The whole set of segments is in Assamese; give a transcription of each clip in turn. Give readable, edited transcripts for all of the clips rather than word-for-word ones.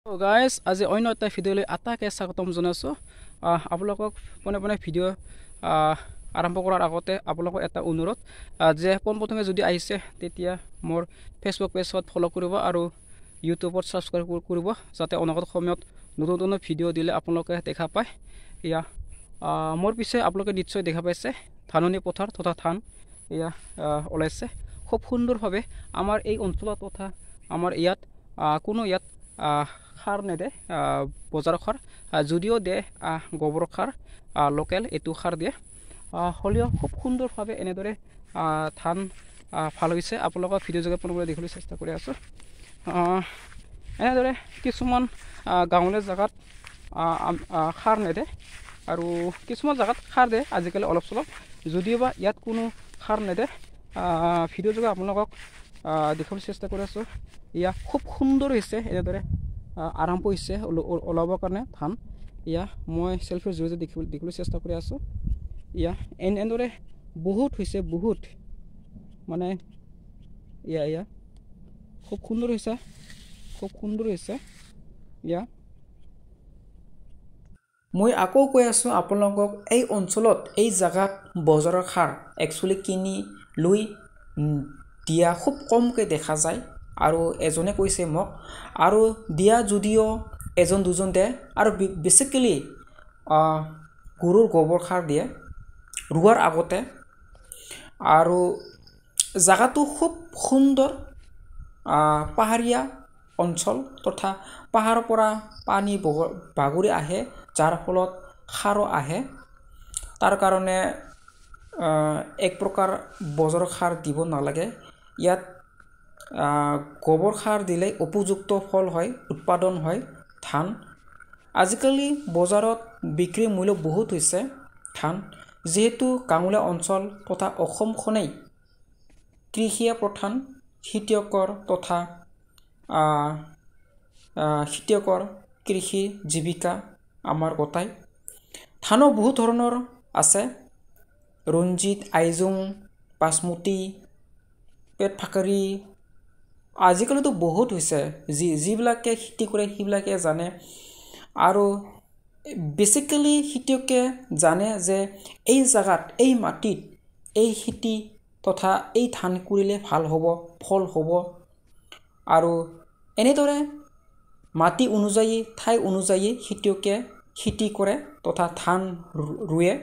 So guys, আজি অন্য এটা ভিডিঅ'লৈ আটাইকে স্বাগতম জনাইছোঁ। আপোনালোকক পোনে ভিডিঅ' আৰম্ভ কৰাৰ আগতে আপোনালোকক এটা অনুৰোধ যে পোনপ্ৰথমে যদি আহিছে তেতিয়া মোৰ ফেচবুক পেজত ফ'ল' কৰিব আৰু ইউটিউবত ছাবস্ক্ৰাইব কৰিব যাতে অনাগত সময়ত নতুন ভিডিঅ' দিলে আপোনালোকে দেখা পায়। এয়া মোৰ পিছে আপোনালোকে নিশ্চয় দেখা পাইছে ধাননি পথাৰ তথা ধান এয়া ওলাইছে খুব সুন্দৰভাৱে। আমাৰ এই অঞ্চলত তথা আমাৰ ইয়াত কোনো ইয়াত সাৰ নেদে, বজাৰৰ সাৰ যদিও দিয়ে গোবৰ সাৰ লোকেল এইটো সাৰ দিয়ে হ'লেও খুব সুন্দৰভাৱে এনেদৰে ধান ভাল হৈছে। আপোনালোকৰ ভিডিঅ' যোগে পুনৰবাৰ দেখিবলৈ চেষ্টা কৰি আছোঁ। এনেদৰে কিছুমান গাঁৱলীয়া জেগাত সাৰ নেদে আৰু কিছুমান জেগাত সাৰ দিয়ে আজিকালি অলপ চলপ, যদিওবা ইয়াত কোনো সাৰ নেদে। ভিডিঅ' যোগে আপোনালোকক দেখাবলৈ চেষ্টা কৰি আছোঁ। এয়া খুব সুন্দৰ হৈছে, এনেদৰে আৰম্ভ হৈছে ওলাবৰ কাৰণে ধান। এয়া মই চেল্ফিৰ জৰিয়তে দেখিবলৈ চেষ্টা কৰি আছোঁ। এয়া এনেদৰে বহুত হৈছে, বহুত মানে এয়া খুব সুন্দৰ হৈছে, খুব সুন্দৰ হৈছে। এয়া মই আকৌ কৈ আছোঁ আপোনালোকক, এই অঞ্চলত এই জেগাত বজাৰৰ সাৰ একচুৱেলি কিনি লৈ দিয়া খুব কমকৈ দেখা যায়। আৰু এজনে কৈছে মোক, আৰু দিয়া যদিও এজন দুজন দিয়ে আৰু বেছিকেলি গৰুৰ গোবৰ সাৰ দিয়ে ৰোৱাৰ আগতে। আৰু জেগাটো খুব সুন্দৰ, পাহাৰীয়া অঞ্চল তথা পাহাৰৰ পৰা পানী বাগৰি আহে, যাৰ ফলত সাৰো আহে। তাৰ কাৰণে এক প্ৰকাৰ বজাৰৰ সাৰ দিব নালাগে। ইয়াত গোবৰ সাৰ দিলে উপযুক্ত ফল হয়, উৎপাদন হয় ধান। আজিকালি বজাৰত বিক্ৰী মূল্য বহুত হৈছে ধান, যিহেতু গাঁৱলীয়া অঞ্চল তথা অসমখনেই কৃষিয়ে প্ৰধান, খেতিয়কৰ তথা খেতিয়কৰ কৃষি জীৱিকা আমাৰ গোটাই। ধানো বহুত ধৰণৰ আছে, ৰঞ্জিত, আইজোং, বাসমতি, পেট ফাকাৰী, আজিকালিতো বহুত হৈছে। যিবিলাকে খেতি কৰে সেইবিলাকে জানে। আৰু বেছিকেলি খেতিয়কে জানে যে এই জেগাত এই মাটিত এই খেতি তথা এই ধান কৰিলে ভাল হ'ব, ফল হ'ব। আৰু এনেদৰে মাটি অনুযায়ী, ঠাই অনুযায়ী খেতিয়কে খেতি কৰে তথা ধান ৰুৱে।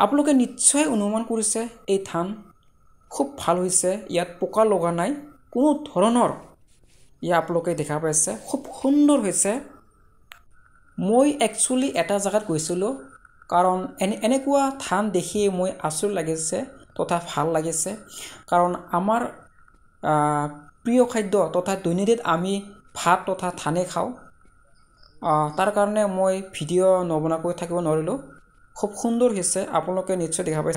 আপোনালোকে নিশ্চয় অনুমান কৰিছে এই ধান খুব ভাল হৈছে, ইয়াত পোকা লগা নাই কোনো ধৰণৰ। ইয়াত আপোনালোকে দেখা পাইছে খুব সুন্দৰ হৈছে। মই একচুৱেলি এটা জেগাত গৈছিলোঁ, কাৰণ এনেকুৱা ধান দেখি মই আচৰিত লাগিছে তথা ভাল লাগিছে। কাৰণ আমাৰ প্ৰিয় খাদ্য তথা দৈনন্দিন আমি ভাত তথা ধানে খাওঁ। তাৰ কাৰণে মই ভিডিঅ' নবনাকৈ থাকিব নোৱাৰিলোঁ। খুব সুন্দৰ হৈছে, আপোনালোকে নিশ্চয় দেখা পাইছে।